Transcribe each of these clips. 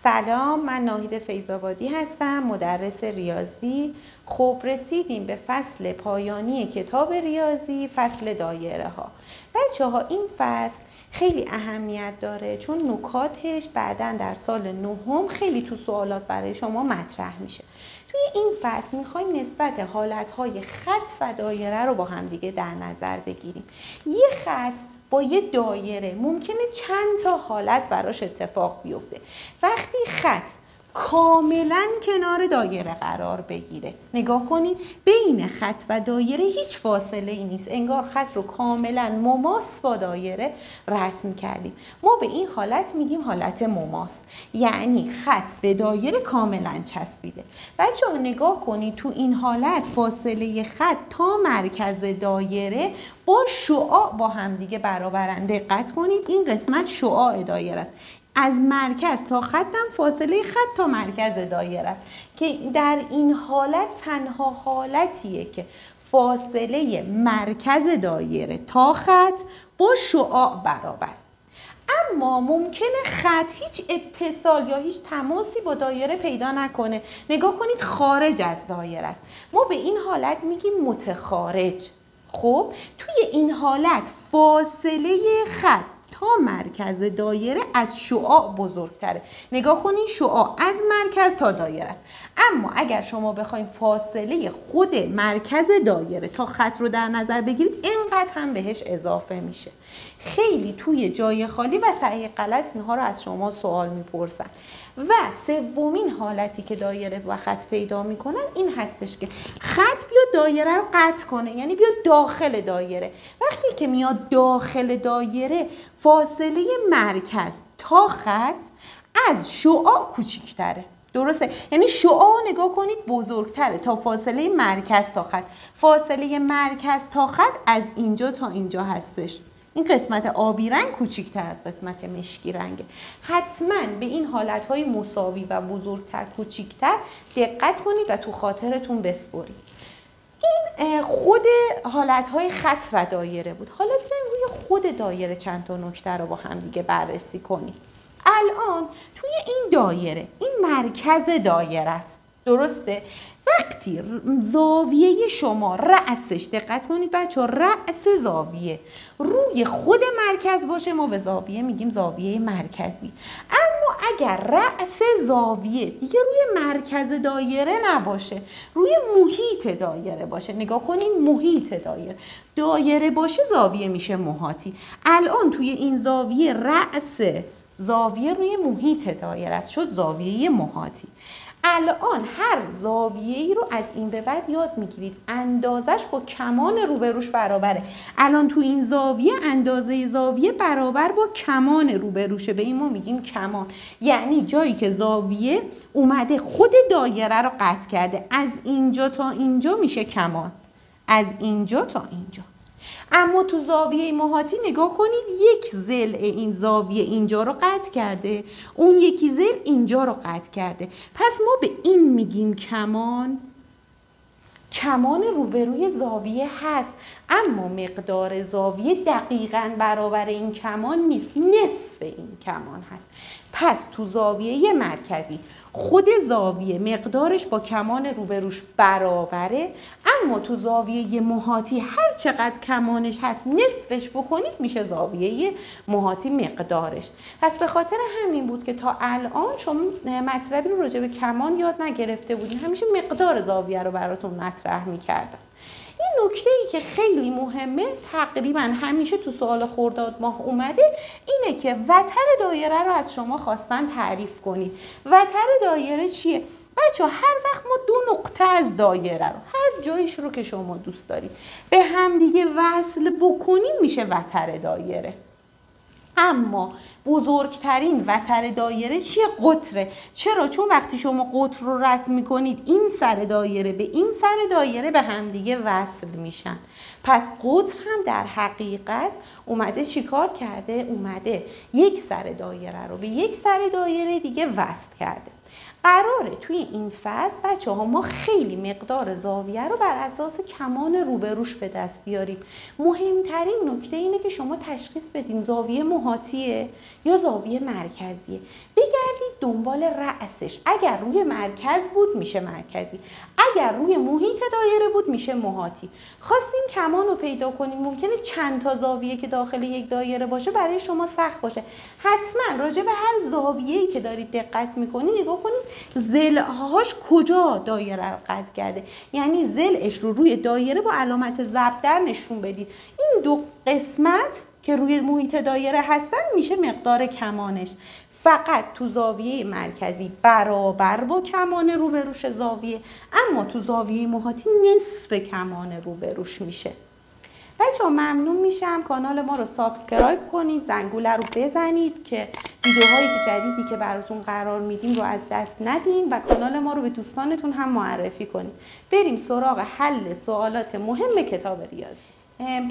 سلام، من ناهید فیض‌آبادی هستم، مدرس ریاضی. خب رسیدیم به فصل پایانی کتاب ریاضی، فصل دایره ها. بچه ها این فصل خیلی اهمیت داره چون نکاتش بعداً در سال نهم خیلی تو سوالات برای شما مطرح میشه. توی این فصل میخوایم نسبت حالتهای خط و دایره رو با هم دیگه در نظر بگیریم. یه خط با یه دایره ممکنه چند تا حالت براش اتفاق بیفته. وقتی خط کاملا کنار دایره قرار بگیره، نگاه کنید بین خط و دایره هیچ فاصله ای نیست، انگار خط رو کاملا مماس با دایره رسم کردیم. ما به این حالت میگیم حالت مماس، یعنی خط به دایره کاملا چسبیده. بچه ها نگاه کنید تو این حالت فاصله خط تا مرکز دایره با شعاع با همدیگه برابرن. دقت کنید این قسمت شعاع دایره است. از مرکز تا خطم فاصله خط تا مرکز دایره است که در این حالت تنها حالتیه که فاصله مرکز دایره تا خط با شعاع برابر. اما ممکنه خط هیچ اتصال یا هیچ تماسی با دایره پیدا نکنه. نگاه کنید خارج از دایره است. ما به این حالت میگیم متخارج. خب توی این حالت فاصله خط تا مرکز دایره از شعاع بزرگتره. نگاه کنین شعاع از مرکز تا دایره است. اما اگر شما بخواید فاصله خود مرکز دایره تا خط رو در نظر بگیرید اینقدر هم بهش اضافه میشه. خیلی توی جای خالی و صحیح غلط اینها رو از شما سوال میپرسن. و سومین حالتی که دایره و خط پیدا میکنن این هستش که خط بیاد دایره رو قطع کنه، یعنی بیاد داخل دایره. وقتی که میاد داخل دایره فاصله مرکز تا خط از شعاع کوچیک‌تره. درسته؟ یعنی شعاع نگاه کنید بزرگتره تا فاصله مرکز تا خط. فاصله مرکز تا خط از اینجا تا اینجا هستش. این قسمت آبی رنگ کوچیک‌تر از قسمت مشکی رنگه. حتما به این حالت‌های مساوی و بزرگتر کوچیک‌تر دقت کنید و تو خاطرتون بسپرید. این خود حالت‌های خط و دایره بود. حالا بیایم روی خود دایره چند تا نکته رو با هم دیگه بررسی کنیم. الان توی این دایره این مرکز دایره است. درسته؟ وقتی زاویه شما رأسش، دقت کنید بچه ها، رأس زاویه روی خود مرکز باشه ما به زاویه میگیم زاویه مرکزی. اما اگر رأس زاویه دیگه روی مرکز دایره نباشه، روی محیط دایره باشه، نگاه کنید محیط دایره باشه زاویه میشه محاطی. الان توی این زاویه رأس زاویه روی محیط دایره است، شد زاویه محاطی. الان هر زاویه‌ای رو از این به بعد یاد میگیرید اندازش با کمان روبروش برابره. الان تو این زاویه اندازه زاویه برابر با کمان روبروشه، به این ما میگیم کمان. یعنی جایی که زاویه اومده خود دایره رو قطع کرده، از اینجا تا اینجا میشه کمان، از اینجا تا اینجا. اما تو زاویه محاطی نگاه کنید یک ضلع این زاویه اینجا رو قطع کرده، اون یکی ضلع اینجا رو قطع کرده. پس ما به این میگیم کمان. کمان روبروی زاویه هست اما مقدار زاویه دقیقاً برابر این کمان نیست، نصف این کمان هست. پس تو زاویه مرکزی خود زاویه مقدارش با کمان روبروش برابره، اما تو زاویه محاطی هر چقدر کمانش هست نصفش بکنید میشه زاویه محاطی مقدارش. پس به خاطر همین بود که تا الان شما مطلبی رو راجع به کمان یاد نگرفته بودین، همیشه مقدار زاویه رو براتون مطرح میکردم. این نکته‌ای که خیلی مهمه تقریبا همیشه تو سوال خرداد ماه اومده اینه که وتر دایره رو از شما خواستن تعریف کنید. وتر دایره چیه؟ بچه هر وقت ما دو نقطه از دایره رو هر جایش رو که شما دوست دارید به همدیگه وصل بکنیم میشه وتر دایره. اما بزرگترین وتر دایره چیه؟ قطره. چرا؟ چون وقتی شما قطر رو رسم میکنید این سر دایره به این سر دایره به همدیگه وصل میشن. پس قطر هم در حقیقت اومده چیکار کرده؟ اومده یک سر دایره رو به یک سر دایره دیگه وصل کرده. قراره توی این فصل بچه ها ما خیلی مقدار زاویه رو بر اساس کمان روبروش به دست بیاریم. مهمترین نکته اینه که شما تشخیص بدین زاویه محاطیه یا زاویه مرکزیه. بگردید دنبال رأسش. اگر روی مرکز بود میشه مرکزی، اگر روی محیط دایره بود میشه محاطی. خواستین کمان رو پیدا کنین، ممکنه چند تا زاویه که داخل یک دایره باشه برای شما سخت باشه. حتما راجع به هر زاویه‌ای که دارید دقت میکنید نگاه کنید ضلع‌هاش کجا دایره رو قطع کرده، یعنی ضلعش رو روی دایره با علامت ضرب در نشون بدید. این دو قسمت که روی محیط دایره هستن میشه مقدار کمانش. فقط تو زاویه مرکزی برابر با کمان روبروش زاویه، اما تو زاویه محاطی نصف کمان روبروش میشه. بچه‌ها ممنون میشم کانال ما رو سابسکرایب کنید، زنگوله رو بزنید که ویدیوهایی که جدیدی که براتون قرار میدیم رو از دست ندین و کانال ما رو به دوستانتون هم معرفی کنید. بریم سراغ حل سوالات مهم کتاب ریاضی.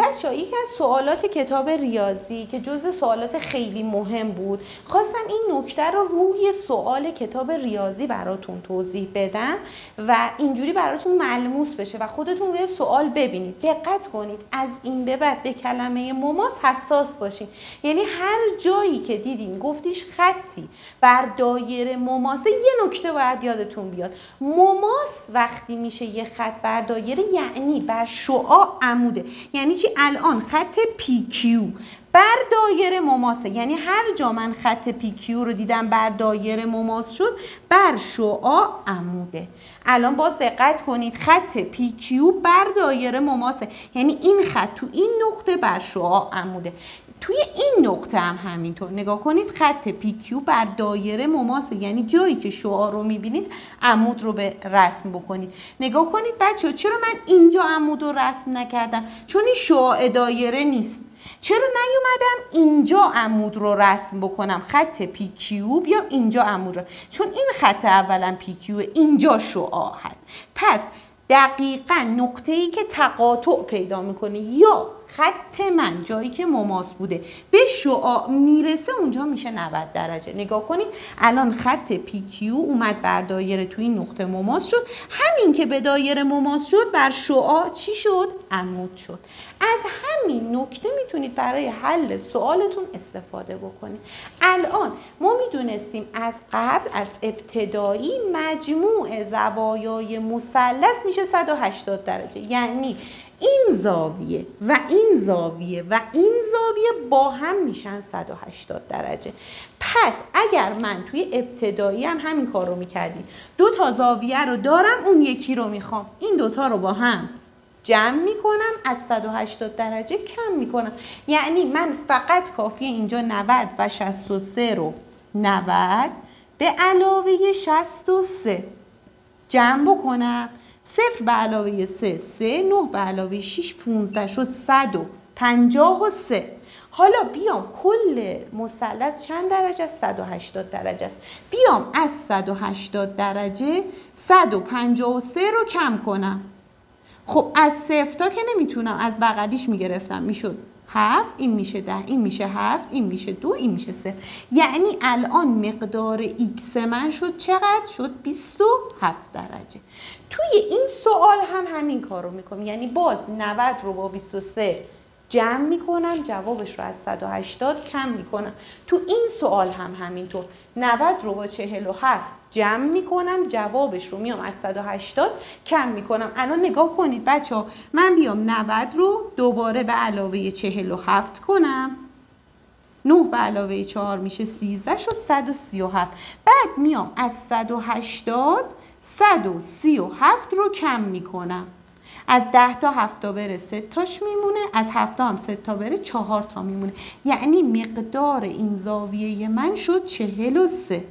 بچه‌ها یکی از سوالات کتاب ریاضی که جزو سوالات خیلی مهم بود، خواستم این نکته رو روی سوال کتاب ریاضی براتون توضیح بدم و اینجوری براتون ملموس بشه و خودتون روی سوال ببینید. دقت کنید از این به بعد به کلمه مماس حساس باشین، یعنی هر جایی که دیدین گفتیش خطی بر دایره مماسه یه نکته باید یادتون بیاد. مماس وقتی میشه یه خط بر دایره یعنی بر شعاع عموده. یعنی چی؟ الان خط PQ بر دایره مماسه، یعنی هر جا من خط PQ رو دیدم بر دایره مماس شد بر شعاع عموده. الان باز دقت کنید خط PQ بر دایره مماسه، یعنی این خط تو این نقطه بر شعاع عموده. توی این نقطه هم همینطور نگاه کنید خط PQ بر دایره مماسه، یعنی جایی که شعاع رو میبینید عمود رو به رسم بکنید. نگاه کنید بچه چرا من اینجا عمود رو رسم نکردم؟ چون این شعاع دایره نیست. چرا نیومدم اینجا عمود رو رسم بکنم خط PQ یا اینجا عمود رو؟ چون این خط اولا PQ اینجا شعاع هست. پس دقیقاً نقطه‌ای که تقاطع پیدا میکنه یا خط من جایی که مماس بوده به شعاع میرسه اونجا میشه 90 درجه. نگاه کنید الان خط PQ اومد بر دایره توی این نقطه مماس شد، همین که به دایره مماس شد بر شعاع چی شد؟ عمود شد. از همین نکته میتونید برای حل سوالتون استفاده بکنید. الان ما میدونستیم از قبل از ابتدایی مجموع زوایای مثلث میشه 180 درجه، یعنی این زاویه و این زاویه و این زاویه با هم میشن 180 درجه. پس اگر من توی ابتدایی هم همین کار رو میکردیم، دو تا زاویه رو دارم اون یکی رو میخوام، این دوتا رو با هم جمع میکنم از 180 درجه کم میکنم، یعنی من فقط کافیه اینجا 90 و 63 رو 90 به علاوه 63 جمع بکنم. 0 به علاوه 3 3، 9 به علاوه 6 15 شد 153. حالا بیام کل مثلث چند درجه است؟ 180 درجه است. بیام از 180 درجه 153 رو کم کنم. خب از 0 تا که نمیتونم، از بغلیش میگرفتم میشد 7، این میشه 10، این میشه 7، این میشه 2، این میشه 0. یعنی الان مقدار x من شد چقدر؟ شد 27 درجه. توی این سوال هم همین کار رو میکنم، یعنی باز 90 رو با 23 جمع میکنم، جوابش رو از 180 کم میکنم. تو این سوال هم همینطور 90 رو با 47 جمع میکنم، جوابش رو میام از 180 کم میکنم. الان نگاه کنید بچه ها، من بیام 90 رو دوباره به علاوه 47 کنم، 9 به علاوه 4 میشه 13 شد 137. بعد میام از 180 137 رو کم میکنم. از 10 تا 7 تا بره 3 تاش میمونه، از 7 تا هم 3 تا بره 4 تا میمونه. یعنی مقدار این زاویه من شد 43.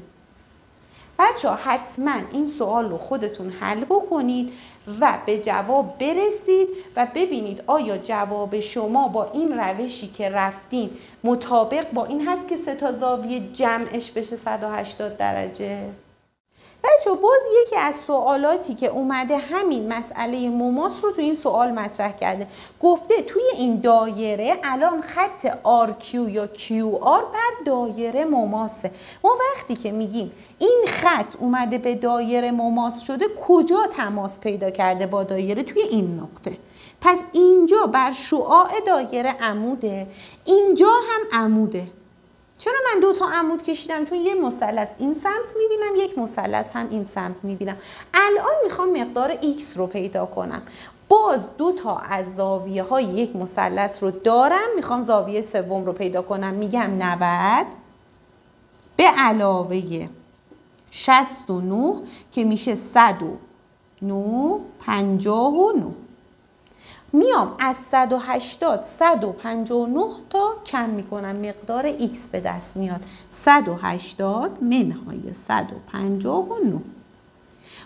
بچه ها حتما این سوال رو خودتون حل بکنید و به جواب برسید و ببینید آیا جواب شما با این روشی که رفتین مطابق با این هست که 3 تا زاویه جمعش بشه 180 درجه. بچه باز یکی از سوالاتی که اومده همین مسئله موماس رو تو این سوال مطرح کرده. گفته توی این دایره الان خط RQ یا QR بر دایره موماسه. ما وقتی که میگیم این خط اومده به دایره موماس شده، کجا تماس پیدا کرده با دایره؟ توی این نقطه. پس اینجا بر شعاع دایره عموده، اینجا هم عموده. چرا من 2 تا عمود کشیدم؟ چون یه مثلث این سمت میبینم، یک مثلث هم این سمت میبینم. الان میخوام مقدار x رو پیدا کنم. باز 2 تا از زاویه های یک مثلث رو دارم، میخوام زاویه سوم رو پیدا کنم. میگم 90 به علاوه 69 که میشه 109 59. میام از 180 159 تا کم میکنم، مقدار x به دست میاد. 180 منهای 159.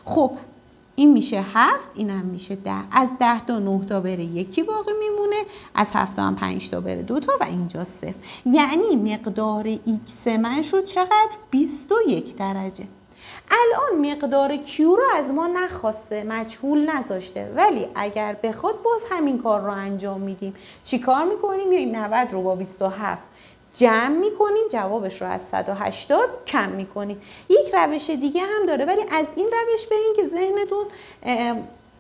خب این میشه 7، اینم میشه 10. از 10 تا 9 تا بره یکی باقی میمونه، از 7 تا هم 5 تا بره 2 تا و اینجا 0. یعنی مقدار x من شد چقدر؟ 21 درجه. الان مقدار Q رو از ما نخواسته، مجهول نذاشته، ولی اگر بخواد باز همین کار رو انجام میدیم. چی کار میکنیم؟ میایم 90 رو با 27 جمع میکنیم، جوابش رو از 180 کم میکنیم. یک روش دیگه هم داره، ولی از این روش برین که ذهنتون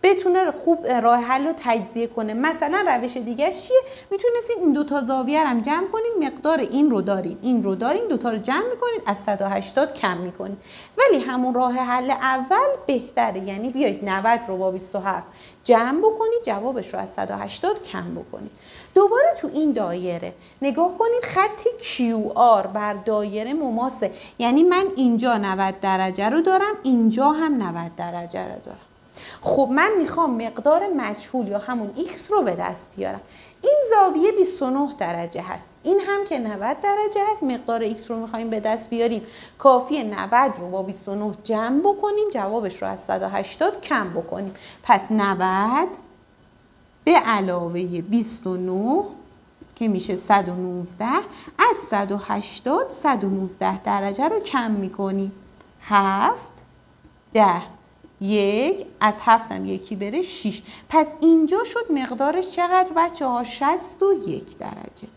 بتونه خوب راه حل رو تجزیه کنه. مثلا روش دیگه چیه؟ میتونستین این 2 تا زاویه رو هم جمع کنین، مقدار این رو دارین، این رو دارین، 2 تا رو جمع میکنید، از 180 کم میکنید. ولی همون راه حل اول بهتره، یعنی بیایید 90 رو با 27 جمع بکنید، جوابش رو از 180 کم بکنید. دوباره تو این دایره نگاه کنید، خط QR بر دایره موماسه، یعنی من اینجا 90 درجه رو دارم، اینجا هم 90 درجه رو دارم. خب من میخوام مقدار مجهول یا همون x رو به دست بیارم. این زاویه 29 درجه هست، این هم که 90 درجه هست. مقدار x رو میخوایم به دست بیاریم، کافیه 90 رو با 29 جمع بکنیم، جوابش رو از 180 کم بکنیم. پس 90 به علاوه 29 که میشه 119، از 180 119 درجه رو کم میکنیم. 7 10 1 از 7 هم یکی بره 6. پس اینجا شد مقدارش چقدر بچه ها؟ 61 درجه.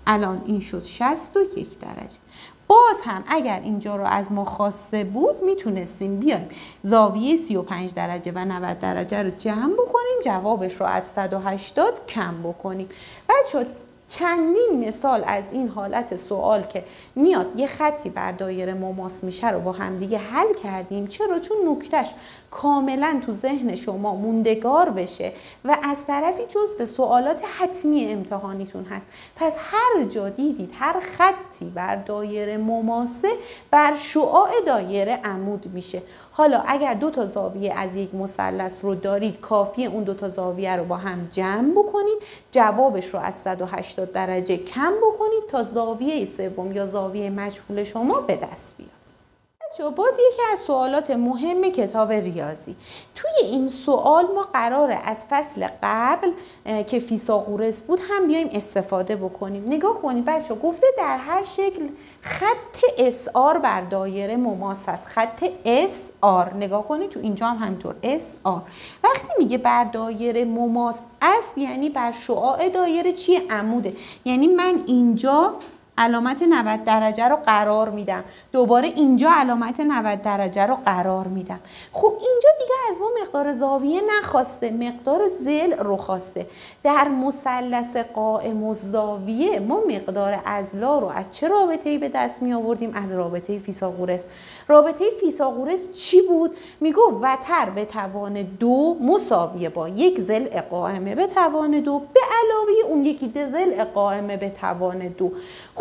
الان این شد 61 درجه. باز هم اگر اینجا رو از ما خواسته بود میتونستیم بیایم زاویه 35 درجه و 90 درجه رو جمع بکنیم، جوابش رو از 180 کم بکنیم. بچه چندین مثال از این حالت سوال که میاد یه خطی بر دایره موماس میشه رو با هم دیگه حل کردیم. چرا؟ چون نکتهش کاملا تو ذهن شما موندگار بشه و از طرفی جزو سوالات حتمی امتحانیتون هست. پس هر جا دیدید هر خطی بر دایره موماسه، بر شعاع دایره عمود میشه. حالا اگر 2 تا زاویه از یک مثلث رو دارید، کافیه اون 2 تا زاویه رو با هم جمع بکنید، جوابش رو از 180 درجه کم بکنید تا زاویه سوم یا زاویه مجهول شما به دست بیاد. باز یکی از سوالات مهم کتاب ریاضی. توی این سوال ما قراره از فصل قبل که فیثاغورس بود هم بیایم استفاده بکنیم. نگاه کنید بچه، گفته در هر شکل خط SR بر دایره موماس هست. خط SR نگاه کنید، تو اینجا هم همینطور SR. وقتی میگه بر دایره موماس است، یعنی بر شعاع دایره چیه؟ عموده. یعنی من اینجا علامت 90 درجه رو قرار میدم، دوباره اینجا علامت 90 درجه رو قرار میدم. خب اینجا دیگه از ما مقدار زاویه نخواسته، مقدار ضلع رو خواسته. در مثلث قائم الزاویه ما مقدار اضلاع رو از چه رابطه‌ای به دست می آوردیم؟ از رابطه فیثاغورس. رابطه فیثاغورس چی بود؟ میگه وتر به توان 2 مساویه با یک ضلع قائمه به توان 2 به علاوه اون یکی ضلع قائمه به توان 2.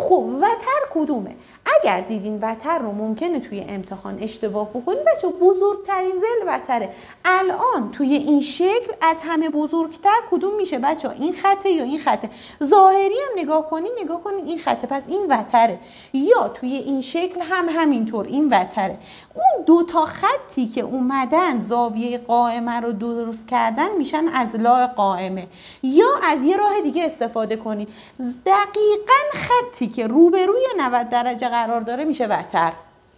خب وتر کدومه؟ اگر دیدین وتر رو ممکنه توی امتحان اشتباه بکنید بچه، بزرگترین ضلع وتره. الان توی این شکل از همه بزرگتر کدوم میشه بچه؟ این خطه یا این خطه؟ ظاهری هم نگاه کنین این خطه، پس این وتره. یا توی این شکل هم همینطور این وتره. اون 2 تا خطی که اومدن زاویه قائمه رو درست کردن میشن اضلاع قائمه. یا از یه راه دیگه استفاده کنید، دقیقاً خطی که روبروی 90 درجه قرار داره میشه وتر.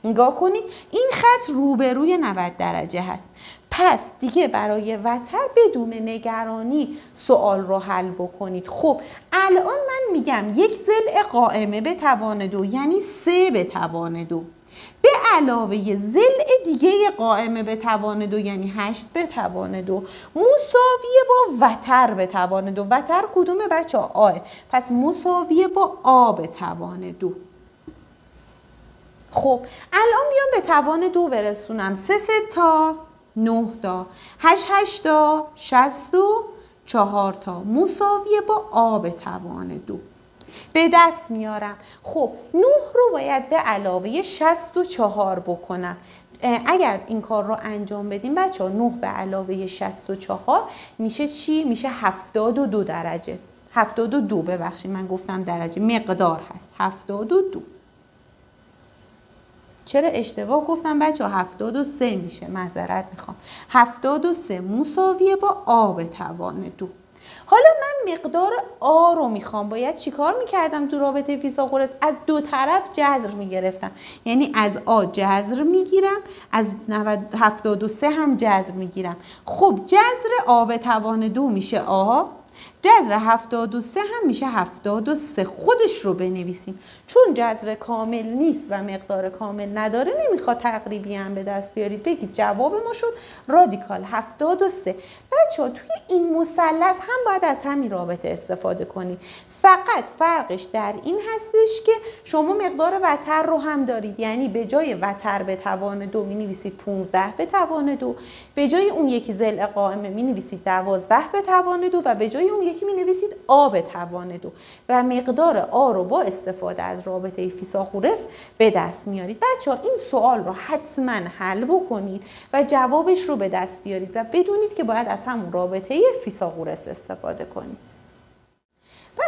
نگاه کنید این خط روبروی 90 درجه هست. پس دیگه برای وتر بدون نگرانی سوال رو حل بکنید. خب الان من میگم یک ضلع قائمه به توان 2 یعنی 3 به توان 2 به علاوه ضلع دیگه قائمه به توان 2 یعنی 8 به توان 2 مساویه با وتر به توان 2. وتر کدومه بچه ها؟ آه. پس مساویه با آ به توان 2. خب الان بیام به توان 2 برسونم. 3 تا 9 تا 8 تا 64 تا مساویه با آ به توان 2 به دست میارم. خب 9 رو باید به علاوه 64 بکنم. اگر این کار رو انجام بدیم بچه ها 9 به علاوه 64 میشه چی؟ میشه 72 درجه. 72 ببخشید من گفتم درجه، مقدار هست 72. چرا اشتباه گفتم بچه ها؟ 73 میشه، معذرت میخوام. 73 مساویه با آ به توان 2. حالا من مقدار آ رو میخوام. باید چیکار میکردم تو رابطه فیثاغورس؟ از دو طرف جذر میگرفتم. یعنی از آ جذر میگیرم، از 73 هم جذر میگیرم. خب جذر آ به توان 2 میشه آ، جذر 73 هم میشه 73. خودش رو بنویسیم. چون جذر کامل نیست و مقدار کامل نداره نمیخواد تقریبی هم به دست بیارید. بگید جواب ما شد رادیکال 73. بچه‌ها توی این مثلث هم باید از همین رابطه استفاده کنید. فقط فرقش در این هستش که شما مقدار وتر رو هم دارید. یعنی به جای وتر به توان 2 می نویسید 15 به توان 2، به جای اون یکی ضلع قائمه می نویسید 12 به توان 2 و به جای اون یکی می نویسید آ به توان 2 و مقدار آ رو با استفاده از رابطه فیثاغورس به دست میارید. بچه‌ها این سوال رو حتما حل بکنید و جوابش رو به دست بیارید و بدونید که باید از همون رابطه فیثاغورس استفاده کنید.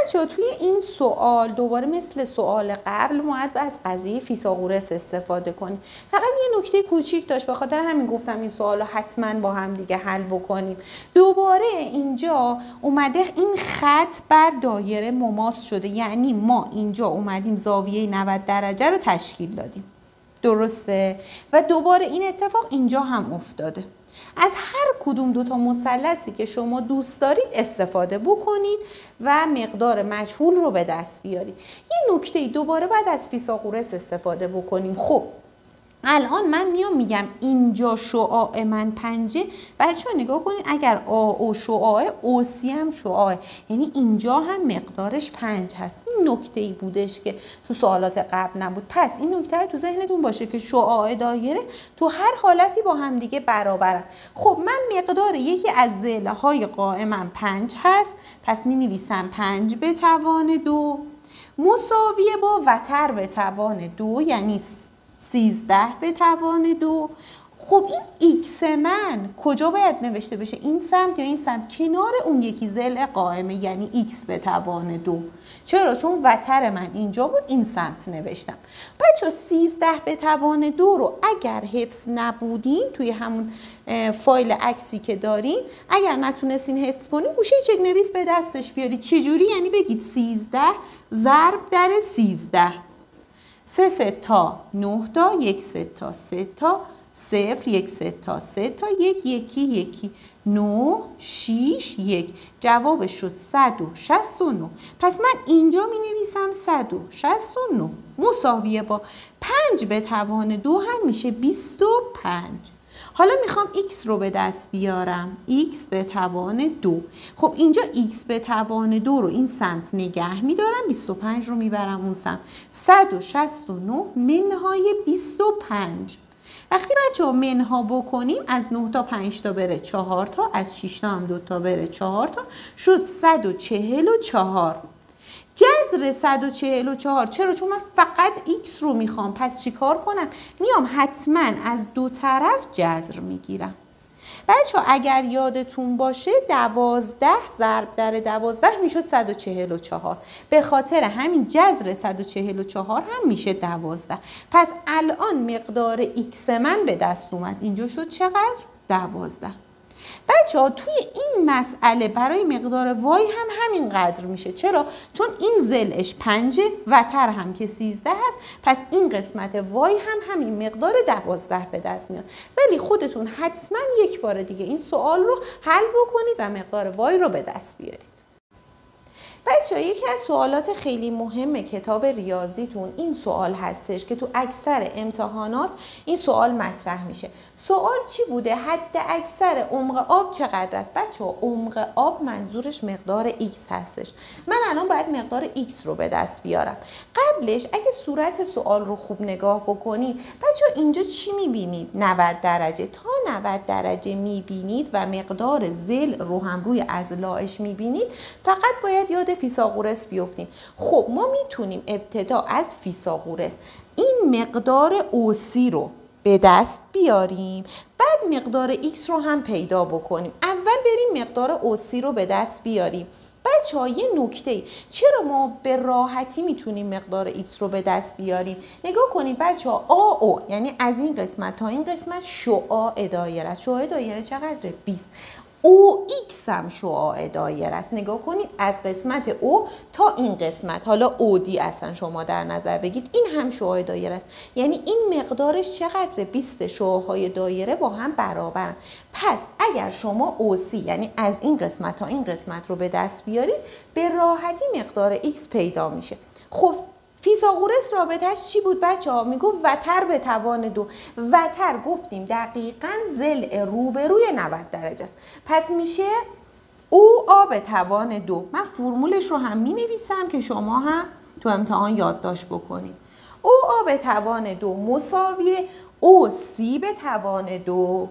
بچه‌ها توی این سوال دوباره مثل سوال قبل ما از قضیه فیثاغورس استفاده کنیم. فقط یه نکته کوچیک داشت، به خاطر همین گفتم این سوال رو حتما با هم دیگه حل بکنیم. دوباره اینجا اومده این خط بر دایره مماس شده، یعنی ما اینجا اومدیم زاویه 90 درجه رو تشکیل دادیم. درسته؟ و دوباره این اتفاق اینجا هم افتاده. از هر کدوم دوتا مثلثی که شما دوست دارید استفاده بکنید و مقدار مجهول رو به دست بیارید. یه نکته دوباره باید از فیثاغورس استفاده بکنیم. خب الان من میگم اینجا شعاع من 5. بچه‌ها نگاه کنید اگر آ شعاع اوسی هم شعاع، یعنی اینجا هم مقدارش 5 هست. این نکته ای بودش که تو سوالات قبل نبود. پس این نکته رو تو ذهنتون باشه که شعاع دایره تو هر حالتی با هم دیگه برابرن. خب من مقدار یکی از ضلع‌های قائمم 5 هست، پس می نویسم 5 به توان 2 مساویه با وتر به توان 2 یعنی 13 به توان 2. خب این ایکس من کجا باید نوشته بشه؟ این سمت یا این سمت؟ کنار اون یکی ضلع قائمه، یعنی ایکس به توان 2. چرا؟ چون وتر من اینجا بود این سمت نوشتم. بچه 13 به توان 2 رو اگر حفظ نبودین توی همون فایل عکسی که دارین، اگر نتونستین حفظ کنین گوشه چک نویس به دستش بیارید. چجوری؟ یعنی بگید 13 ضرب در 13. 3 تا 9 تا 1 3 تا 3 تا 0 1 3 تا 3 تا 1 1 9 6 1. جوابش شد 169. پس من اینجا می نویسم 169 مساویه با 5 به توان 2 هم میشه 25. حالا میخوام x رو به دست بیارم. x به توان 2. خب اینجا x به توان 2 رو این سمت نگه میدارم، 25 رو میبرم اون سمت. 169 منهای 25. وقتی بچه ها منها بکنیم از 9 تا 5 تا بره 4 تا، از 6 تا هم 2 تا بره 4 تا، شد 144. جذر 144. چرا؟ چون من فقط x رو میخوام. پس چی کار کنم؟ میام حتما از دو طرف جذر میگیرم. بچه ها اگر یادتون باشه 12 ضرب در 12 میشد 144. به خاطر همین جذر 144 هم میشه 12. پس الان مقدار x من به دست اومد. اینجا شد چقدر؟ 12. بچه‌ها توی این مسئله برای مقدار وای هم همینقدر میشه. چرا؟ چون این ضلعش 5 و تر هم که 13 هست، پس این قسمت وای هم همین مقدار 12 به دست میاد. ولی خودتون حتما یک بار دیگه این سوال رو حل بکنید و مقدار وای رو به دست بیارید. بچه‌ها یکی از سوالات خیلی مهم کتاب ریاضیتون این سوال هستش که تو اکثر امتحانات این سوال مطرح میشه. سوال چی بوده؟ حد اکثر عمق آب چقدر است؟ بچه‌ها عمق آب منظورش مقدار x هستش. من الان باید مقدار x رو به دست بیارم. قبلش اگه صورت سوال رو خوب نگاه بکنید، بچه‌ها اینجا چی میبینید؟ 90 درجه. تا 90 درجه میبینید و مقدار ضلع رو هم روی اضلاعش میبینید، فقط باید یاد فیثاغورس بیفتیم. خب ما میتونیم ابتدا از فیثاغورس این مقدار اوسی رو به دست بیاریم، بعد مقدار x رو هم پیدا بکنیم. اول بریم مقدار اوسی رو به دست بیاریم. بچه‌ها یه نکته، چرا ما به راحتی میتونیم مقدار x رو به دست بیاریم؟ نگاه کنید بچه‌ها، AO یعنی از این قسمت تا این قسمت شعاع دایره است. شعاع دایره چقدره؟ 20. OX هم شعاع دایره است. نگاه کنید از قسمت O تا این قسمت، حالا OD اصلا شما در نظر بگید، این هم شعاع دایره است. یعنی این مقدارش چقدره؟ 20. شعاع‌های دایره با هم برابرن. پس اگر شما OC یعنی از این قسمت تا این قسمت رو به دست بیارید، به راحتی مقدار X پیدا میشه. خب فیثاغورس رابطهش چی بود بچه‌ها؟ میگفت وتر به توان 2. وتر گفتیم دقیقاً ضلع روبروی 90 درجه است. پس میشه OA به توان 2. من فرمولش رو هم مینویسم که شما هم تو امتحان یادداشت بکنید. OA به توان 2 مساوی OC به توان 2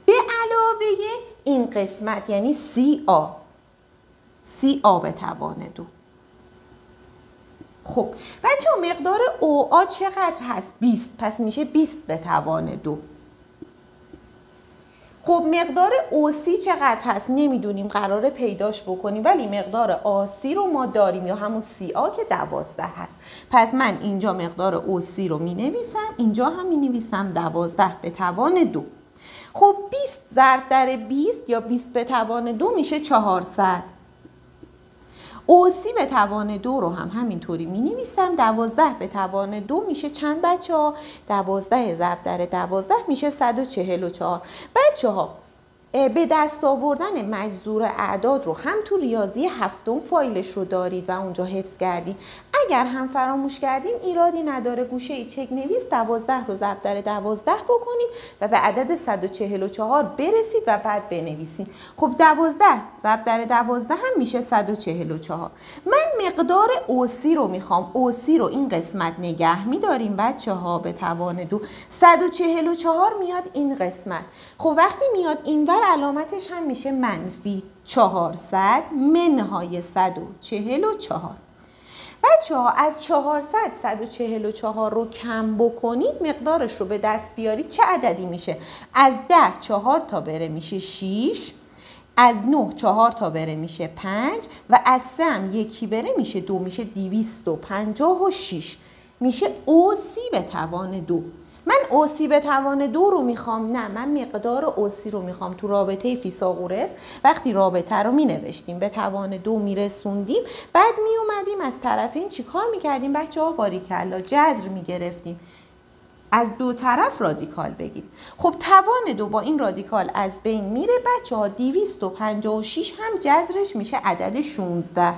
به علاوه این قسمت یعنی CA. CA به توان 2. خب بچه ها مقدار OA چقدر هست؟ 20. پس میشه 20 به توان 2. خب مقدار OC چقدر هست؟ نمیدونیم، قراره پیداش بکنیم، ولی مقدار AC رو ما داریم یا همون CA که 12 هست. پس من اینجا مقدار OC رو می نویسم، اینجا هم می نویسم 12 به توان 2. خب 20 ضرب در 20 یا 20 به توان 2 میشه 400. OC به توان 2 رو هم همینطوری می نویسم. 12 به توان 2 میشه چند بچه ها؟ 12 ضرب در 12 میشه 144. بچه ها به دست آوردن مجذور اعداد رو هم تو ریاضی هفتم فایلش رو دارید و اونجا حفظ کردید. اگر هم فراموش کردین ایرادی نداره، گوشه چک نویس 12 رو ضرب در 12 بکنید و به عدد 144 برسید و بعد بنویسید. خب 12 ضرب در 12 هم میشه 144. من مقدار OC رو میخوام. OC رو این قسمت نگه میداریم بچه ها به توان 2. 144 میاد این قسمت. خب وقتی میاد اینور علامتش هم میشه منفی 400 منهای 144. بچه ها از 400 144 رو کم بکنید، مقدارش رو به دست بیارید، چه عددی میشه؟ از 10 4 تا بره میشه 6، از 9 4 تا بره میشه 5 و از 3 هم یکی بره میشه 2، میشه 256. میشه OC به توان 2. من OC به توان 2 رو میخوام؟ نه، من مقدار OC رو میخوام. تو رابطه فیثاغورس وقتی رابطه رو مینوشتیم به توان 2 میرسوندیم، بعد میومدیم از طرفین چیکار میکردیم بچه ها؟ باریکلا جذر میگرفتیم، از دو طرف رادیکال بگیرید. خب توان 2 با این رادیکال از بین میره بچه ها. 256 هم جذرش میشه عدد 16.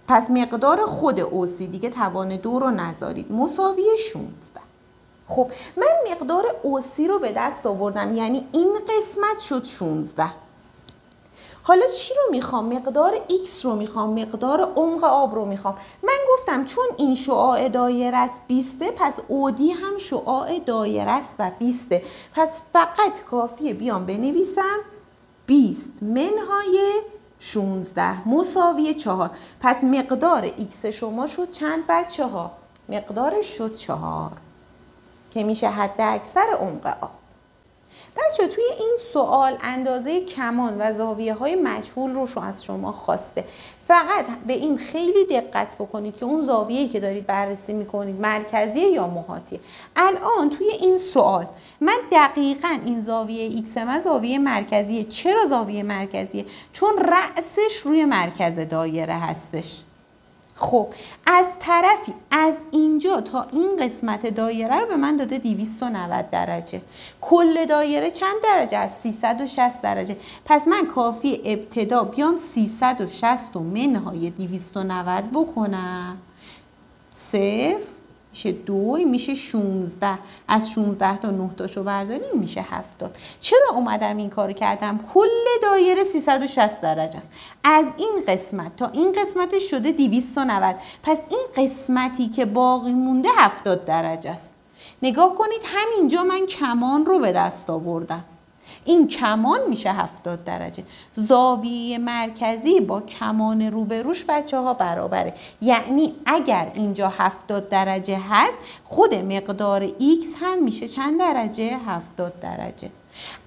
پس مقدار خود OC دیگه توان 2 رو نذارید، مساوی 16. خب من مقدار OC رو به دست آوردم، یعنی این قسمت شد 16. حالا چی رو میخوام؟ مقدار X رو میخوام، مقدار عمق آب رو میخوام. من گفتم چون این شعاع دایره است 20، پس OD هم شعاع دایره است و 20. پس فقط کافیه بیام بنویسم 20 منهای 16 مساوی 4. پس مقدار X شما شد چند بچه ها؟ مقدارش شد 4 که میشه حد اکثر عمق آب. بچه توی این سوال اندازه کمان و زاویه های مجهول رو از شما خواسته. فقط به این خیلی دقت بکنید که اون زاویه‌ای که دارید بررسی میکنید مرکزیه یا محاطیه. الان توی این سوال من دقیقاً این زاویه x من زاویه مرکزیه. چرا زاویه مرکزیه؟ چون رأسش روی مرکز دایره هستش. خب از طرفی از اینجا تا این قسمت دایره رو به من داده 290 درجه. کل دایره چند درجه است؟ 360 درجه. پس من کافی ابتدا بیام 360 رو منهای 290 بکنم. 0 میشه 2 میشه 16. از 16 تا 9 تاشو برداریم میشه 70. چرا اومدم این کارو کردم؟ کل دایره 360 درجه است. از این قسمت تا این قسمتش شده 290. پس این قسمتی که باقی مونده 70 درجه است. نگاه کنید همینجا من کمان رو به دست آوردم. این کمان میشه 70 درجه. زاویه مرکزی با کمان روبروش بچه ها برابره. یعنی اگر اینجا 70 درجه هست خود مقدار x هم میشه چند درجه؟ 70 درجه.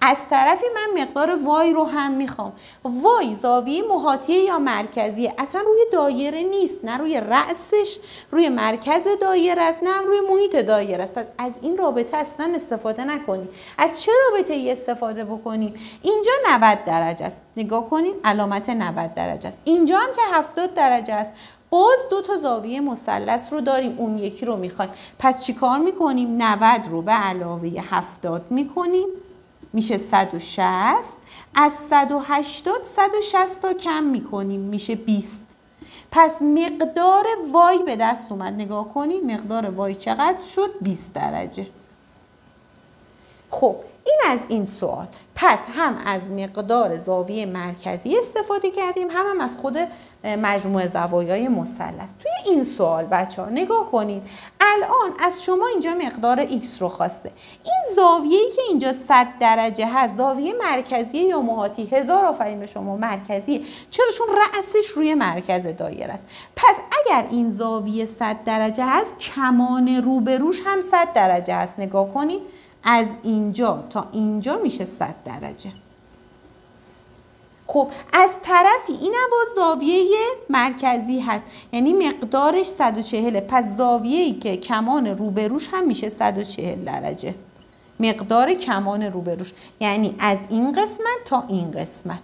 از طرفی من مقدار y رو هم میخوام. y زاویه محاطیه یا مرکزیه؟ اصلا روی دایره نیست، نه روی رأسش روی مرکز دایره است، نه روی محیط دایره است. پس از این رابطه اصلا استفاده نکنید. از چه رابطه ای استفاده بکنید؟ اینجا 90 درجه است. نگاه کنید علامت 90 درجه است. اینجا هم که 70 درجه است. باز دو تا زاویه مثلث رو داریم، اون یکی رو میخوایم. پس چیکار میکنیم؟ 90 رو به علاوه 70 میکنیم، میشه 160. از 180 160 تا کم میکنیم، میشه 20. پس مقدار y به دست اومد. نگاه کنید مقدار y چقدر شد؟ 20 درجه. خب این از این سوال. پس هم از مقدار زاویه مرکزی استفاده کردیم، هم از خود مجموع زوایای مثلث. توی این سوال بچه ها نگاه کنید الان از شما اینجا مقدار x رو خواسته. این زاویه‌ای که اینجا 100 درجه هست زاویه مرکزیه یا محاطی؟ هزار آفرین به شما، مرکزیه. چرا؟ چون رأسش روی مرکز دایره است. پس اگر این زاویه 100 درجه هست کمان روبروش هم 100 درجه هست. نگاه کنید از اینجا تا اینجا میشه 100 درجه. خب از طرفی اینم با زاویه مرکزی هست، یعنی مقدارش 140. پس زاویه‌ای که کمان روبروش هم میشه 140 درجه. مقدار کمان روبروش یعنی از این قسمت تا این قسمت.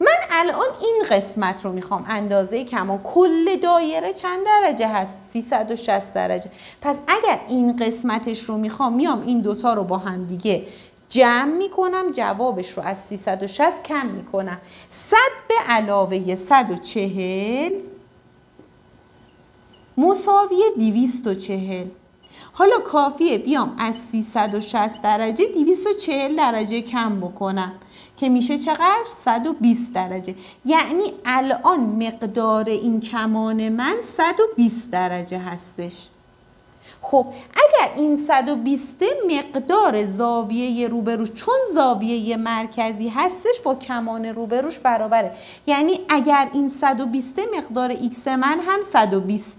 من الان این قسمت رو میخوام اندازه کمان. کل دایره چند درجه هست؟ 360 درجه. پس اگر این قسمتش رو میخوام میام این دوتا رو با هم دیگه جمع میکنم، جوابش رو از 360 کم میکنم. 100 به علاوه 140 مساوی 240. حالا کافیه بیام از 360 درجه 240 درجه کم بکنم که میشه چقدر؟ 120 درجه. یعنی الان مقدار این کمان من 120 درجه هستش. خب اگر این 120 مقدار زاویه روبروش، چون زاویه مرکزی هستش با کمان روبروش برابره، یعنی اگر این 120 مقدار x من هم 120.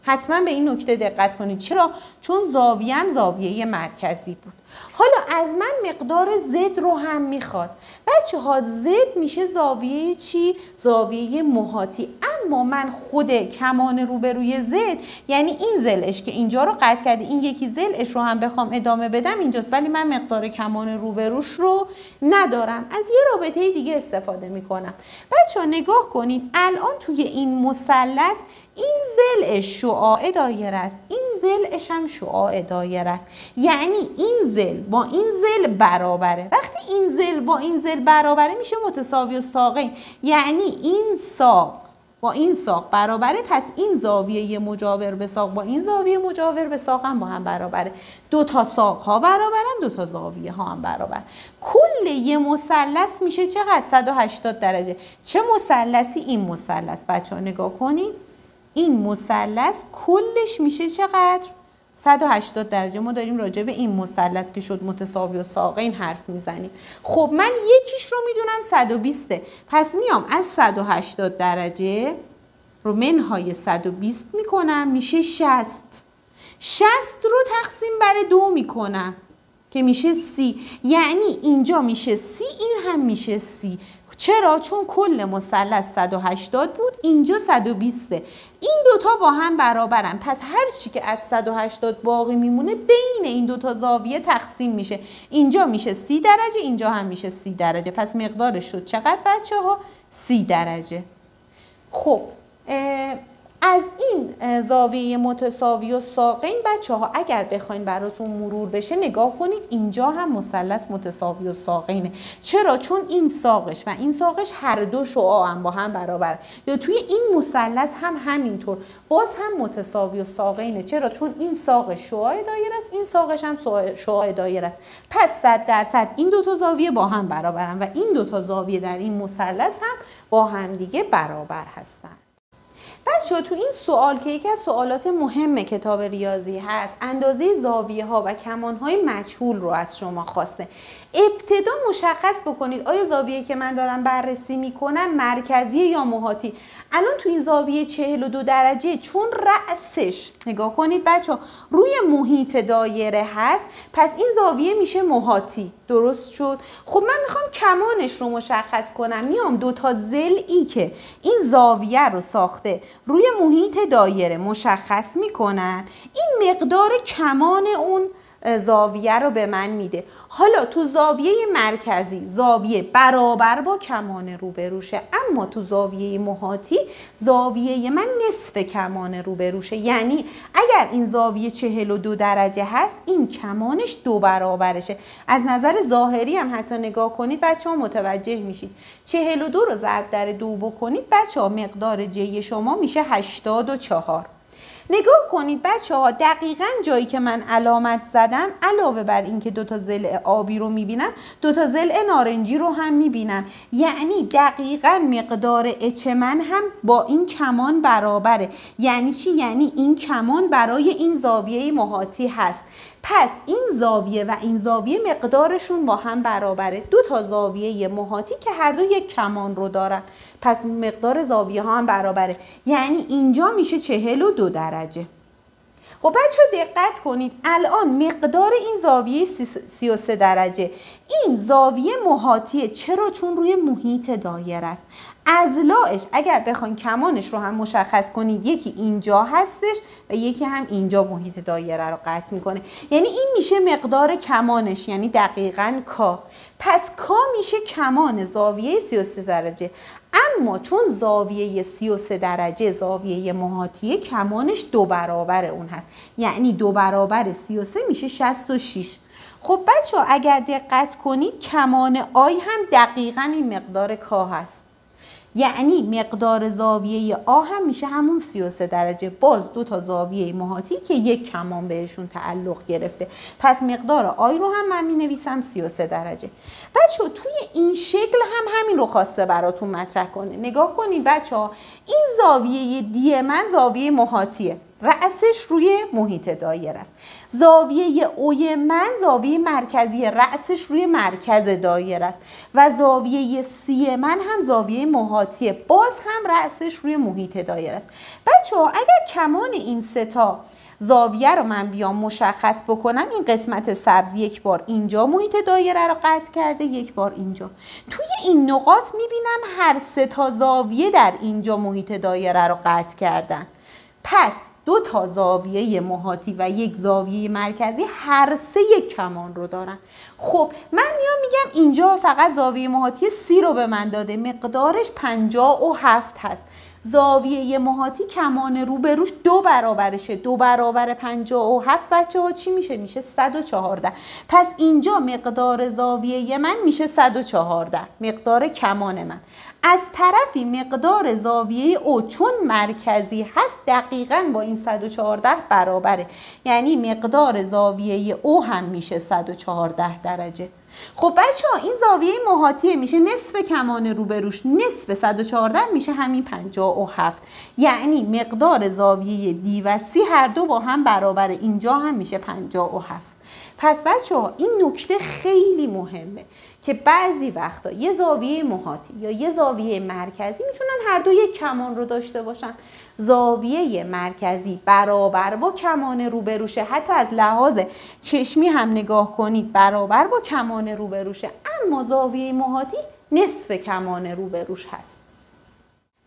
حتما به این نکته دقت کنید. چرا؟ چون زاویه‌ام زاویه مرکزی بود. حالا از من مقدار z رو هم میخواد. بچه ها z میشه زاویه چی؟ زاویه محاطی. اما من خود کمان روبروی z یعنی این ضلعش که اینجا رو قطع کرده، این یکی ضلعش رو هم بخوام ادامه بدم اینجاست، ولی من مقدار کمان روبروش رو ندارم. از یه رابطه دیگه استفاده میکنم. بچه ها نگاه کنید الان توی این مثلث این ضلعش شعاع دایره است، این ضلعش هم شعاع دایره است. یعنی این ضلع با این ضلع برابره. وقتی این ضلع با این ضلع برابره میشه متساوی الساقین، یعنی این ساق با این ساق برابره. پس این زاویه مجاور به ساق با این زاویه مجاور به ساق هم با هم برابره. دو تا ساق ها برابرن، دو تا زاویه ها هم برابر. کل یه مثلث میشه چقدر؟ 180 درجه. چه مثلثی؟ این مثلث. بچه‌ها نگاه کنید این مثلث کلش میشه چقدر؟ 180 درجه. ما داریم راجع به این مثلث که شد متساوی الساقین حرف میزنیم. خب من یکیش رو میدونم 120. پس میام از 180 درجه رو منهای 120 میکنم، میشه 60. 60 رو تقسیم بر 2 میکنم، که میشه 30. یعنی اینجا میشه 30، این هم میشه 30. چرا؟ چون کل مثلث 180 بود، اینجا 120. این دوتا با هم برابرن، پس هر چی که از 180 باقی میمونه بین این دوتا زاویه تقسیم میشه. اینجا میشه 30 درجه، اینجا هم میشه 30 درجه. پس مقدارش شد چقدر بچه ها؟ 30 درجه. خب از این زاویه متساوی و ساقین بچه ها اگر بخواین براتون مرور بشه نگاه کنید، اینجا هم مثلث متساوی و ساقینه. چرا؟ چون این ساقش و این ساقش هر دو شعاع هم با هم برابر، یا توی این مثلث هم همینطور باز هم متساوی و ساقینه. چرا؟ چون این ساقش شعاع دایره است، این ساقش هم شعاع دایره است. پس 100% این دوتا زاویه با هم برابرن و این دوتا زاویه در این مثلث هم با هم دیگه برابر هستن. بچه‌ها تو این سوال که یکی از سوالات مهم کتاب ریاضی هست، اندازه زاویه ها و کمان های مجهول رو از شما خواسته. ابتدا مشخص بکنید آیا زاویه که من دارم بررسی میکنم مرکزی یا محاطی. الان تو این زاویه 42 درجه چون رأسش نگاه کنید بچه‌ها روی محیط دایره هست، پس این زاویه میشه محاطی. درست شد؟ خب من میخوام کمانش رو مشخص کنم، میام دو تا ضلعی که این زاویه رو ساخته روی محیط دایره مشخص میکنم، این مقدار کمان اون زاویه رو به من میده. حالا تو زاویه مرکزی زاویه برابر با کمان روبروشه، اما تو زاویه محاطی زاویه من نصف کمان روبروشه. یعنی اگر این زاویه 42 درجه هست، این کمانش 2 برابرشه. از نظر ظاهری هم حتی نگاه کنید بچه ها متوجه میشید. 42 رو ضرب در 2 بکنید بچه ها مقدار جی شما میشه 84. نگاه کنید بچه ها دقیقاً جایی که من علامت زدم، علاوه بر اینکه دو تا ضلع آبی رو میبینم، دو تا ضلع نارنجی رو هم میبینم. یعنی دقیقاً مقدار اچ من هم با این کمان برابره. یعنی چی؟ یعنی این کمان برای این زاویه محاطی هست. پس این زاویه و این زاویه مقدارشون با هم برابره. دو تا زاویه محاطی که هر دو یک کمان رو دارن، پس مقدار زاویه ها هم برابره. یعنی اینجا میشه 42 درجه. خب بچه دقت کنید، الان مقدار این زاویه 33 درجه، این زاویه محاطیه. چرا؟ چون روی محیط دایره است. اضلاعش اگر بخواین کمانش رو هم مشخص کنید، یکی اینجا هستش و یکی هم اینجا محیط دایره رو قطع میکنه. یعنی این میشه مقدار کمانش، یعنی دقیقاً کا. پس کا میشه کمان زاویه 33 درجه. اما چون زاویه 33 درجه زاویه محاطیه، کمانش 2 برابر اون هست. یعنی 2 برابر 33 میشه 66. خب بچه ها اگر دقت کنید کمان آی هم دقیقاً این مقدار کا هست. یعنی مقدار زاویه آ هم میشه همون 33 درجه. باز دو تا زاویه محاطی که یک کمان بهشون تعلق گرفته. پس مقدار آی رو هم من مینویسم 33 درجه. بچه توی این شکل هم همین رو خواسته براتون مطرح کنه. نگاه کنید بچه ها، این زاویه دی من زاویه محاطیه، رأسش روی محیط دایره است. زاویه اوی من زاویه مرکزی، رأسش روی مرکز دایره است. و زاویه سی من هم زاویه محاطیه، باز هم رأسش روی محیط دایره است. بچه ها اگر کمان این سه تا زاویه رو من بیام مشخص بکنم، این قسمت سبز یک بار اینجا محیط دایره رو قطع کرده، یک بار اینجا. توی این نقاط میبینم هر سه تا زاویه در اینجا محیط دایره رو قطع کردن. پس دو تا زاویه محاطی و یک زاویه مرکزی هر سه یک کمان رو دارن. خب من میگم اینجا فقط زاویه محاطی 30 رو به من داده، مقدارش 57 هست. زاویه محاطی کمان روبروش 2 برابرشه. 2 برابر 57 بچه ها چی میشه؟ میشه 114. پس اینجا مقدار زاویه من میشه 114، مقدار کمان من. از طرفی مقدار زاویه او چون مرکزی هست دقیقاً با این 114 برابره. یعنی مقدار زاویه او هم میشه 114 درجه. خب بچه ها این زاویه محاطیه میشه نصف کمان روبروش، نصف 114 میشه همین 57. یعنی مقدار زاویه دی و سی هر دو با هم برابره، اینجا هم میشه 57. پس بچه‌ها این نکته خیلی مهمه که بعضی وقتا یه زاویه محاطی یا یه زاویه مرکزی میتونن هر دو یک کمان رو داشته باشن. زاویه مرکزی برابر با کمان روبروشه، حتی از لحاظ چشمی هم نگاه کنید برابر با کمان روبروشه، اما زاویه محاطی نصف کمان روبروش هست.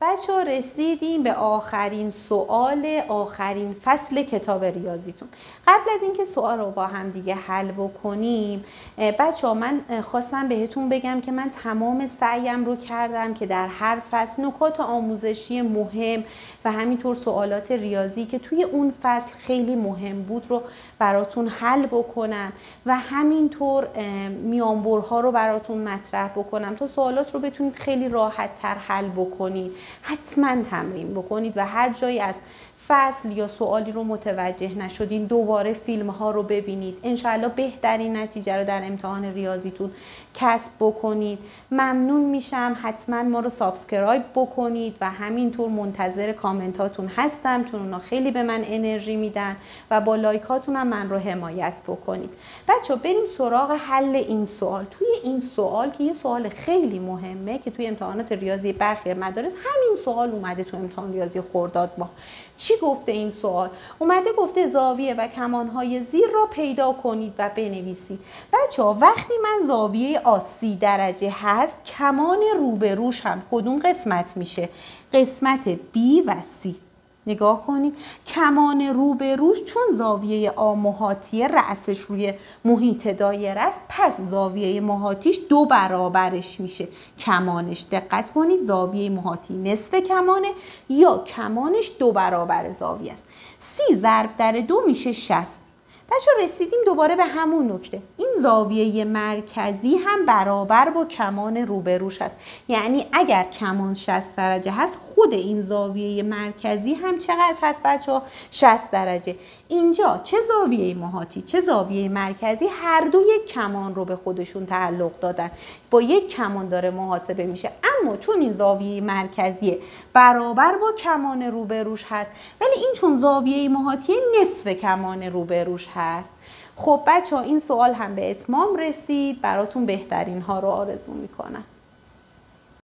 بچه‌ها رسیدیم به آخرین سوال آخرین فصل کتاب ریاضیتون. قبل از اینکه سوال رو با هم دیگه حل بکنیم بچه‌ها من خواستم بهتون بگم که من تمام سعیم رو کردم که در هر فصل نکات آموزشی مهم و همینطور سوالات ریاضی که توی اون فصل خیلی مهم بود رو براتون حل بکنم و همینطور میانبرها رو براتون مطرح بکنم تا سوالات رو بتونید خیلی راحت تر حل بکنید. حتما تمرین بکنید و هر جایی از فصل یا سوالی رو متوجه نشدین دوباره فیلم ها رو ببینید. انشاءالله بهترین نتیجه رو در امتحان ریاضیتون کسب بکنید. ممنون میشم حتما ما رو سابسکرایب بکنید و همینطور منتظر کامنتاتون هستم چون اونا خیلی به من انرژی میدن و با لایکاتون هم من رو حمایت بکنید. بچه‌ها بریم سراغ حل این سوال. توی این سوال که یه سوال خیلی مهمه که توی امتحانات ریاضی برخی مدارس همین سوال اومده تو امتحان ریاضی خرداد ماه. چی گفته این سوال؟ اومده گفته زاویه و کمانهای زیر را پیدا کنید و بنویسید. بچه‌ها وقتی من زاویه آ 30 درجه هست کمان روبروش هم کدوم قسمت میشه؟ قسمت B و C. نگاه کنید کمان روبروش چون زاویه آ محاطیه رأسش روی محیط دایره است پس زاویه محاطیش 2 برابرش میشه کمانش. دقت کنید زاویه محاطی نصف کمانه یا کمانش 2 برابر زاویه است. 30 ضرب در 2 میشه 60. بچه رسیدیم دوباره به همون نکته. این زاویه مرکزی هم برابر با کمان روبروش هست. یعنی اگر کمان 60 درجه هست خود این زاویه مرکزی هم چقدر هست بچه ها؟ 60 درجه. اینجا چه زاویه محاطی چه زاویه مرکزی هر دو یک کمان رو به خودشون تعلق دادن. با یک کمان داره محاسبه میشه. اما چون این زاویه مرکزی برابر با کمان روبروش هست ولی این چون زاویه محاطی نصف کمان روبروش هست. خب بچه ها این سوال هم به اتمام رسید. براتون بهترین ها رو آرزو میکنم.